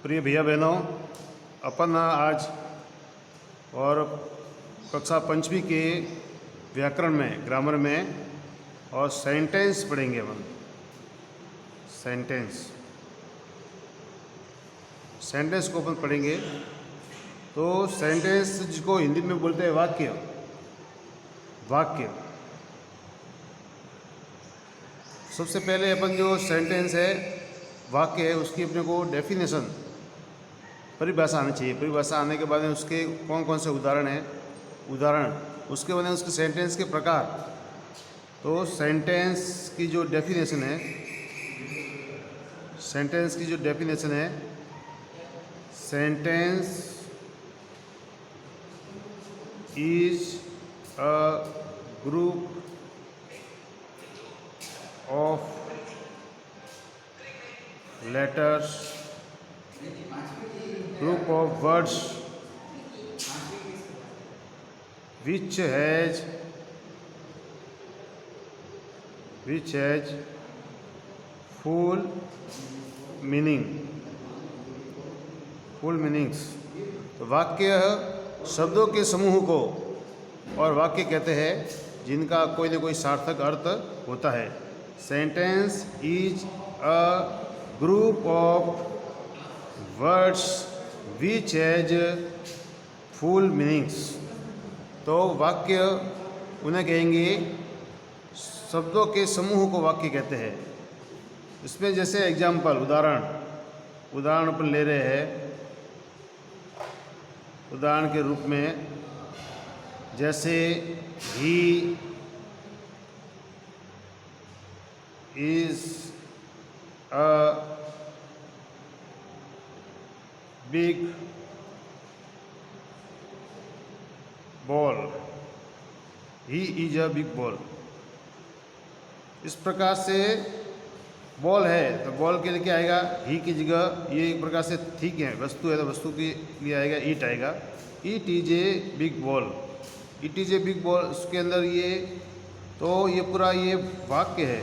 प्रिय भैया बहनों, अपन आज और कक्षा पंचवी के व्याकरण में, ग्रामर में और सेंटेंस पढ़ेंगे अपन। सेंटेंस को अपन पढ़ेंगे। तो सेंटेंस जिसको हिंदी में बोलते हैं वाक्य। सबसे पहले अपन जो सेंटेंस है, वाक्य है, उसकी अपने को डेफिनेशन, परिभाषा आनी चाहिए। परिभाषा आने के बाद में उसके कौन कौन से उदाहरण, उसके बाद में उसके सेंटेंस के प्रकार। तो सेंटेंस की जो डेफिनेशन है, sentence is a group of letters, group of words which has full meanings। तो वाक्य शब्दों के समूह को और वाक्य कहते हैं जिनका कोई न कोई सार्थक अर्थ होता है। Sentence is a group of words which has full meanings. तो वाक्य उन्हें कहेंगे, शब्दों के समूह को वाक्य कहते हैं। इसमें जैसे एग्जाम्पल, उदाहरण अपन ले रहे हैं। उदाहरण के रूप में जैसे ही is a big ball। he is a big ball। इस प्रकार से बॉल है तो बॉल के लिए क्या आएगा, ही की जगह ये एक प्रकार से ठीक है, वस्तु है तो वस्तु के लिए आएगा ईट आएगा। It is a big ball. It is a big ball, उसके अंदर ये, तो ये पूरा ये वाक्य है,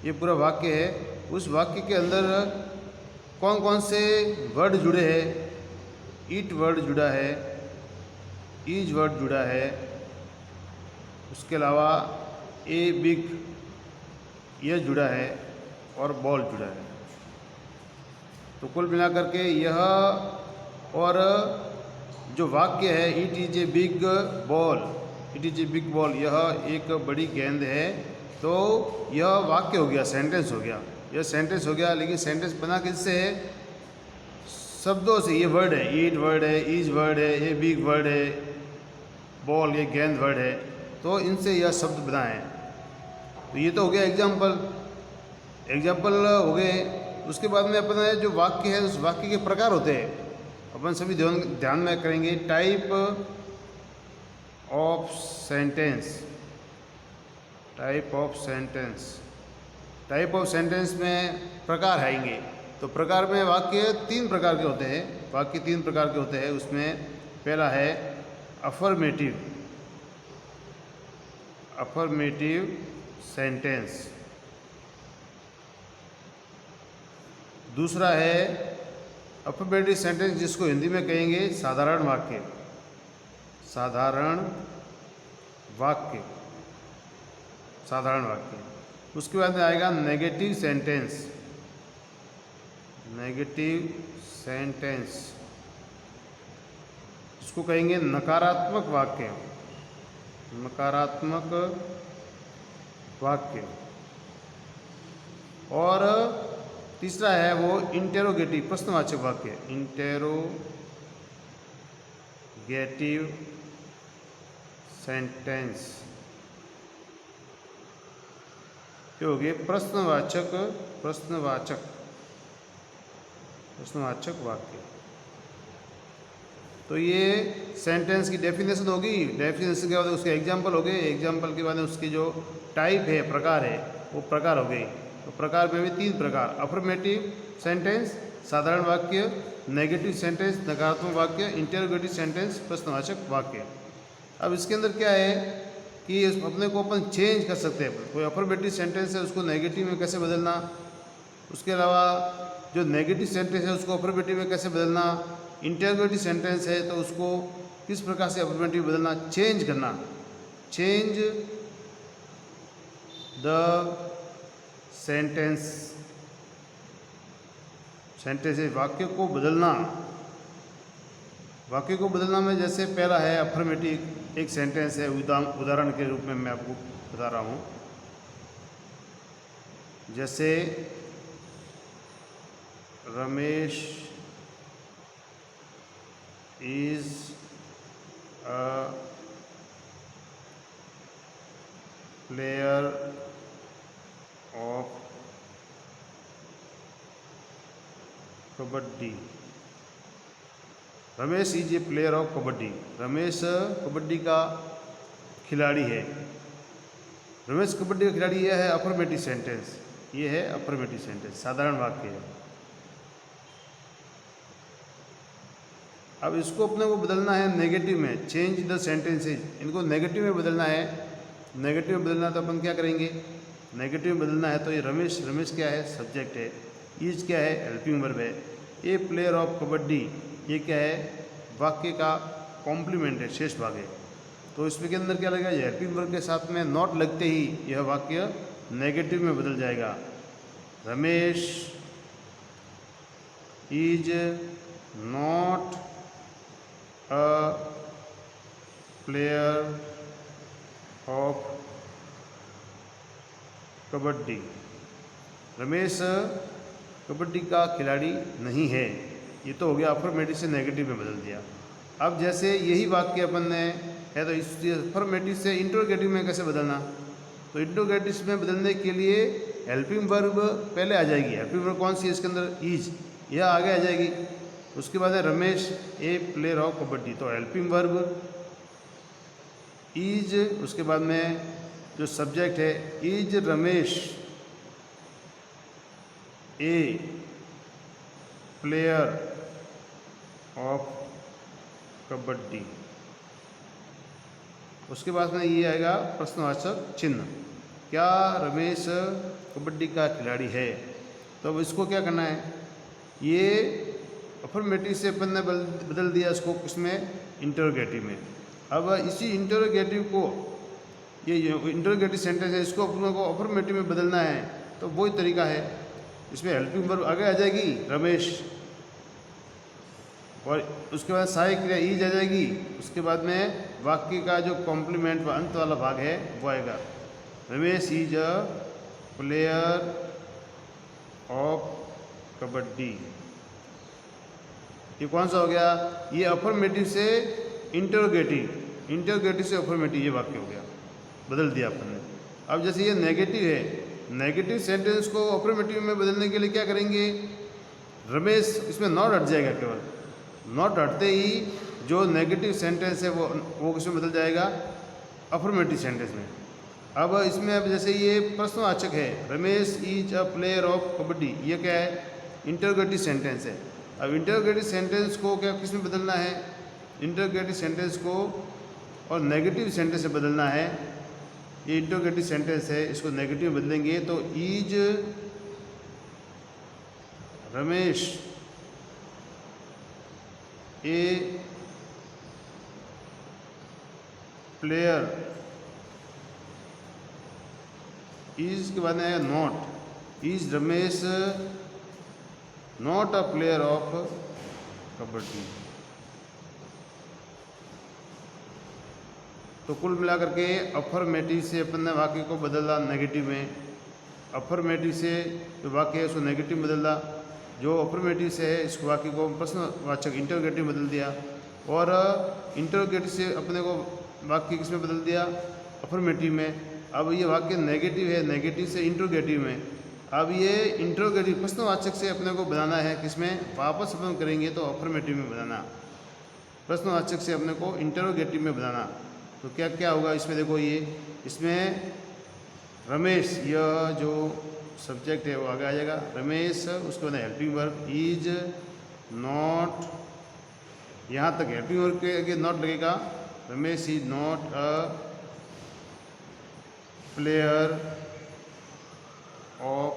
ये पूरा वाक्य है। उस वाक्य के अंदर कौन कौन से वर्ड जुड़े हैं। ईट वर्ड जुड़ा है, इज वर्ड जुड़ा है, उसके अलावा ए बिग ये जुड़ा है और बॉल जुड़ा है। तो कुल मिलाकर के यह और जो वाक्य है, it is a big ball, यह एक बड़ी गेंद है। तो यह वाक्य हो गया, सेंटेंस हो गया, यह सेंटेंस हो गया। लेकिन सेंटेंस बना किससे है, शब्दों से। ये वर्ड है, ईट वर्ड है, इज वर्ड है, ये बिग वर्ड है, बॉल ये गेंद वर्ड है। तो इनसे यह शब्द बना है। तो ये तो हो गया एग्जाम्पल हो गए। उसके बाद में अपन जो वाक्य है, उस वाक्य के प्रकार होते हैं, अपन सभी ध्यान में करेंगे। टाइप ऑफ सेंटेंस में प्रकार आएंगे। तो प्रकार में वाक्य तीन प्रकार के होते हैं। उसमें पहला है अफर्मेटिव सेंटेंस। दूसरा है अफर्मेटिव सेंटेंस, जिसको हिंदी में कहेंगे साधारण वाक्य। उसके बाद में आएगा नेगेटिव सेंटेंस, इसको कहेंगे नकारात्मक वाक्य। और तीसरा है वो इंटेरोगेटिव, प्रश्नवाचक वाक्य। इंटेरोगेटिव सेंटेंस ये हो गए प्रश्नवाचक वाक्य। तो ये सेंटेंस की डेफिनेशन होगी। डेफिनेशन के बाद उसके एग्जाम्पल हो गए। एग्जाम्पल के बाद उसकी जो टाइप है, प्रकार है, वो प्रकार हो गई। तो प्रकार में भी तीन प्रकार, अफर्मेटिव सेंटेंस साधारण वाक्य, नेगेटिव सेंटेंस नकारात्मक वाक्य, इंटेरोगेटिव सेंटेंस प्रश्नवाचक वाक्य। अब इसके अंदर क्या है कि अपने को अपन चेंज कर सकते हैं। कोई अफर्मेटिव सेंटेंस है उसको नेगेटिव में कैसे बदलना, उसके अलावा जो नेगेटिव सेंटेंस है उसको अफर्मेटिव में कैसे बदलना, इंटरोगेटिव सेंटेंस है तो उसको किस प्रकार से अफर्मेटिव बदलना, चेंज करना, चेंज द सेंटेंस, सेंटेंस वाक्य को बदलना। वाक्य को बदलना में जैसे पहला है अफर्मेटिव, एक सेंटेंस है, उदाहरण के रूप में मैं आपको बता रहा हूँ। जैसे Ramesh is a player of kabaddi. Ramesh is a player of kabaddi. Ramesh kabaddi का खिलाड़ी है। रमेश कबड्डी का खिलाड़ी, यह है अफर्मेटिव सेंटेंस, ये है अफर्मेटिव सेंटेंस, साधारण वाक्य है। अब इसको अपने को बदलना है नेगेटिव में, चेंज द सेंटेंसेज, इनको नेगेटिव में बदलना है। नेगेटिव में बदलना तो अपन क्या करेंगे, नेगेटिव में बदलना है तो ये रमेश, रमेश क्या है, सब्जेक्ट है, इज क्या है, हेल्पिंग वर्ब है, ए प्लेयर ऑफ कबड्डी ये क्या है, वाक्य का कॉम्प्लीमेंट है, शेष भाग है। तो इसमें के अंदर क्या लगेगा, हेल्पिंग वर्ब के साथ में नॉट लगते ही यह वाक्य नेगेटिव में बदल जाएगा। Ramesh is not a player of kabaddi. Ramesh kabaddi का खिलाड़ी नहीं है। ये तो हो गया अफर्मेटिव से नेगेटिव में बदल दिया। अब जैसे यही वाक्य अपन ने है तो इस अफर्मेटिव से इंटरोगेटिव में कैसे बदलना, तो इंटरोगेटिव में बदलने के लिए हेल्पिंग वर्ब पहले आ जाएगी। हेल्पिंग वर्ब कौन सी है इसके अंदर, इज, यह आगे आ जाएगी। उसके बाद है रमेश ए प्लेयर ऑफ कबड्डी, तो हेल्पिंग वर्ब इज, उसके बाद में जो सब्जेक्ट है is Ramesh A player of kabaddi. उसके बाद में ये आएगा प्रश्नवाचक चिन्ह, क्या रमेश कबड्डी का खिलाड़ी है। तो अब इसको क्या करना है, ये अफर्मेटिव से अपन ने बदल दिया इसको किसमें, इंटरोगेटिव में। अब इसी इंटरोगेटिव को, ये इंटरोगेटिव सेंटेंस है, इसको अपन को अफर्मेटिव में बदलना है तो वही तरीका है। इसमें हेल्पिंग वर्ब आगे आ जाएगी रमेश, और उसके बाद सहायक क्रिया इज आ जाएगी। उसके बाद में वाक्य का जो कॉम्प्लीमेंट व अंत वाला भाग है वो आएगा, Ramesh is a player of kabaddi. ये कौन सा हो गया, ये अफर्मेटिव से इंटरोगेटिव, इंटरोगेटिव से अफर्मेटिव, ये वाक्य हो गया, बदल दिया अपन ने। अब जैसे ये नेगेटिव है, नेगेटिव सेंटेंस को अफर्मेटिव में बदलने के लिए क्या करेंगे, रमेश, इसमें नॉट हट जाएगा, केवल नॉट हटते ही जो नेगेटिव सेंटेंस है वो किसमें बदल जाएगा, अफर्मेटिव सेंटेंस में। अब इसमें अब जैसे ये प्रश्नवाचक है, Ramesh is a player of kabaddi, ये क्या है, इंटरोगेटिव सेंटेंस है। अब इंटरोगेटिव सेंटेंस को क्या किसमें बदलना है, इंटरोगेटिव सेंटेंस को और नेगेटिव सेंटेंस से बदलना है। ये इंटरोगेटिव सेंटेंस है, इसको नेगेटिव बदलेंगे तो is Ramesh A player, is के बाद में आएगा not, is Ramesh not a player of kabaddi. तो कुल मिलाकर के अफर्मेटिव से अपन ने वाक्य को बदला नेगेटिव में, अफर्मेटिव से जो वाक्य है उसको नेगेटिव में बदला, जो अफर्मेटिव से है इस वाक्य को प्रश्नवाचक इंटरोगेटिव में बदल दिया, और इंटरोगेटिव से अपने को वाक्य किसमें बदल दिया, अफर्मेटिव में। अब ये वाक्य नेगेटिव है, नेगेटिव से इंटरोगेटिव में। अब ये इंटरोगेटिव प्रश्नवाचक से अपने को बनाना है किसमें, वापस अपन करेंगे तो अफर्मेटिव में बनाना, प्रश्नवाचक से अपने को इंटरोगेटिव में बनाना। तो क्या क्या होगा इसमें, देखो ये इसमें रमेश, यह जो सब्जेक्ट है वो आगे आ जाएगा, रमेश, उसके बाद हेल्पिंग वर्ब इज नॉट, यहाँ तक हेल्पिंग वर्ब के आगे नॉट लगेगा, Ramesh is not a player of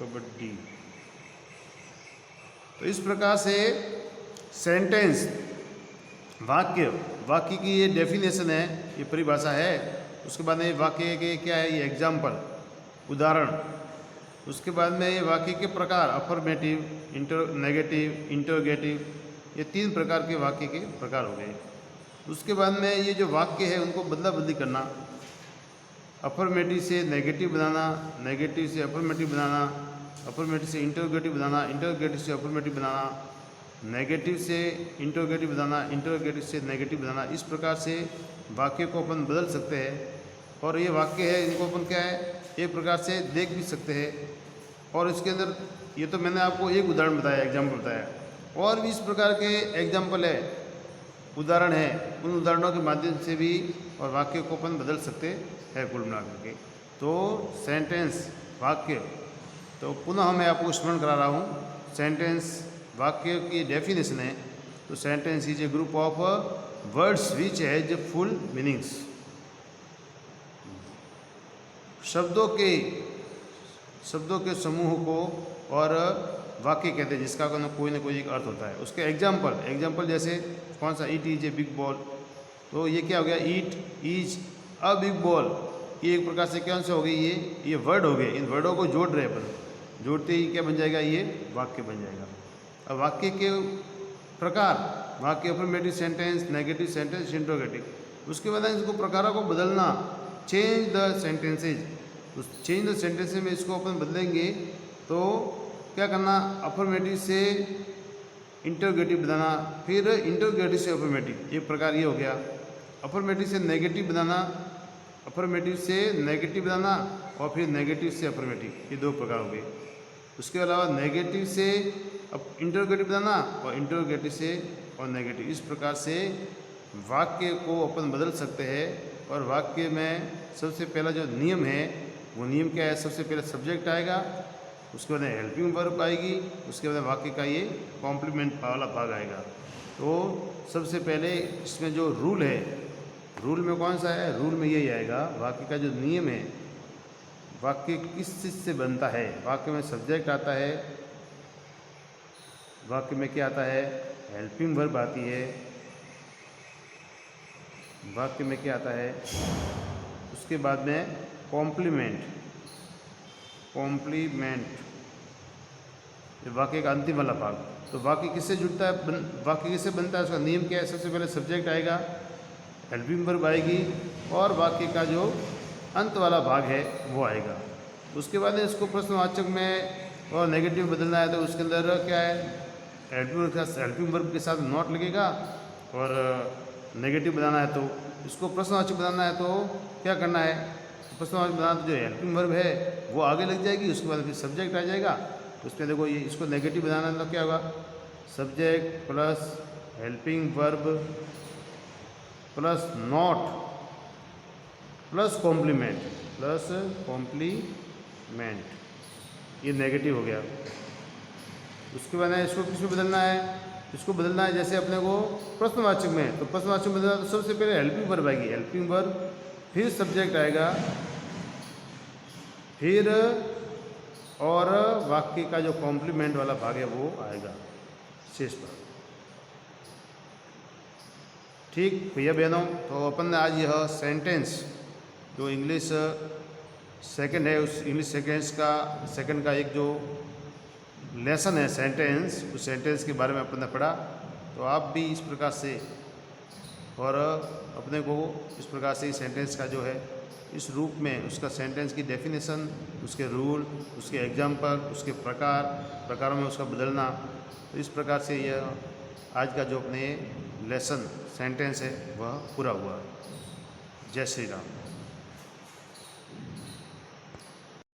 kabaddi. तो इस प्रकार से सेंटेंस, वाक्य की ये डेफिनेशन है, ये परिभाषा है। उसके बाद में वाक्य के क्या है, ये एग्जाम्पल, उदाहरण। उसके बाद में ये वाक्य के प्रकार, अफर्मेटिव, नेगेटिव, इंटरोगेटिव, ये 3 प्रकार के वाक्य के प्रकार हो गए। उसके बाद में ये जो वाक्य है उनको बदला बदली करना, अफर्मेटिव से नेगेटिव बनाना, नेगेटिव से अफर्मेटिव बनाना, अफर्मेटिव से इंटरोगेटिव बनाना, इंटरोगेटिव से अफर्मेटिव बनाना, नेगेटिव से इंटरोगेटिव बनाना, इंटरोगेटिव से नेगेटिव बनाना। इस प्रकार से वाक्य को अपन बदल सकते हैं। और ये वाक्य है, इनको अपन क्या है, एक प्रकार से देख भी सकते हैं। और इसके अंदर ये तो मैंने आपको एक उदाहरण बताया, एग्जाम्पल बताया, और भी इस प्रकार के एग्जाम्पल है, उदाहरण है। उन उदाहरणों के माध्यम से भी और वाक्य को अपन बदल सकते हैं कुल मिला करके। तो सेंटेंस, वाक्य, तो पुनः मैं आपको स्मरण करा रहा हूँ। सेंटेंस, वाक्य की डेफिनेशन है। तो sentence is a group of words which has full meanings. शब्दों के समूह को और वाक्य कहते हैं जिसका कोई ना कोई एक अर्थ होता है। उसके एग्जाम्पल जैसे कौन सा, it is a big ball. तो ये क्या हो गया, it is a big ball. ये एक प्रकार से कौन सा हो गई, ये वर्ड हो गए। इन वर्डों को जोड़ रहे अपन, जोड़ते ही क्या बन जाएगा, ये वाक्य बन जाएगा। अब वाक्य के प्रकार, वाक्य affirmative sentence, negative sentence, interrogative. उसके बाद इसको प्रकारों को बदलना, चेंज द सेंटेंसेज। तो चेंज द सेंटेंसेज में इसको अपन बदलेंगे तो क्या करना, अफर्मेटिव से इंटरोगेटिव बनाना, फिर इंटरोगेटिव से अफर्मेटिव, एक प्रकार ये हो गया। अफर्मेटिव से नेगेटिव बनाना, अफर्मेटिव से नेगेटिव बनाना, और फिर नेगेटिव से अफर्मेटिव, ये 2 प्रकार हो गए। उसके अलावा नेगेटिव से इंटरोगेटिव बनाना और इंटरोगेटिव से और नेगेटिव। इस प्रकार से वाक्य को अपन बदल सकते हैं। और वाक्य में सबसे पहला जो नियम है, वो नियम क्या है, सबसे पहले सब्जेक्ट आएगा, उसके बाद हेल्पिंग वर्ब आएगी, उसके बाद वाक्य का ये कॉम्प्लीमेंट वाला भाग आएगा। तो सबसे पहले इसमें जो रूल है, रूल में कौन सा है, रूल में यही आएगा, वाक्य का जो नियम है, वाक्य किस चीज़ से बनता है। वाक्य में सब्जेक्ट आता है, वाक्य में क्या आता है, हेल्पिंग वर्ब आती है, वाक्य में क्या आता है, उसके बाद में कॉम्प्लीमेंट, वाक्य का अंतिम वाला भाग। तो वाक्य किससे जुड़ता है, वाक्य किससे बनता है, उसका नियम क्या है, सबसे पहले सब्जेक्ट आएगा, हेल्पिंग वर्ब आएगी, और वाक्य का जो अंत वाला भाग है वो आएगा। उसके बाद इसको प्रश्नवाचक में और नेगेटिव बदलना है, तो उसके अंदर क्या है, हेल्पिंग वर्ब के साथ नॉट लगेगा, और नेगेटिव बनाना है तो इसको प्रश्नवाचक बनाना है तो क्या करना है, प्रश्नवाचक बनाना तो जो हेल्पिंग वर्ब है वो आगे लग जाएगी, उसके बाद फिर सब्जेक्ट आ जाएगा। उसमें देखो ये इसको नेगेटिव बनाना है तो क्या होगा, subject plus helping verb plus not plus complement, ये नेगेटिव हो गया। उसके बाद इसको किस में बदलना है, इसको बदलना है जैसे अपने को प्रश्नवाचक में, तो प्रश्नवाचक में बदलना तो सबसे पहले हेल्पिंग वर्ब आएगी, हेल्पिंग वर्ब, फिर सब्जेक्ट आएगा, फिर और वाक्य का जो कॉम्प्लीमेंट वाला भाग है वो आएगा शेष भाग। ठीक भैया बहनों, तो अपन ने आज यह सेंटेंस जो इंग्लिश सेकंड है, उस इंग्लिश सेकंड का एक जो लेसन है सेंटेंस, उस सेंटेंस के बारे में अपन ने पढ़ा। तो आप भी इस प्रकार से और अपने को इस प्रकार से सेंटेंस का जो है इस रूप में उसका सेंटेंस की डेफिनेशन, उसके रूल, उसके एग्जाम्पल, उसके प्रकारों में उसका बदलना, तो इस प्रकार से यह आज का जो अपने लेसन सेंटेंस है वह पूरा हुआ। जय श्री राम।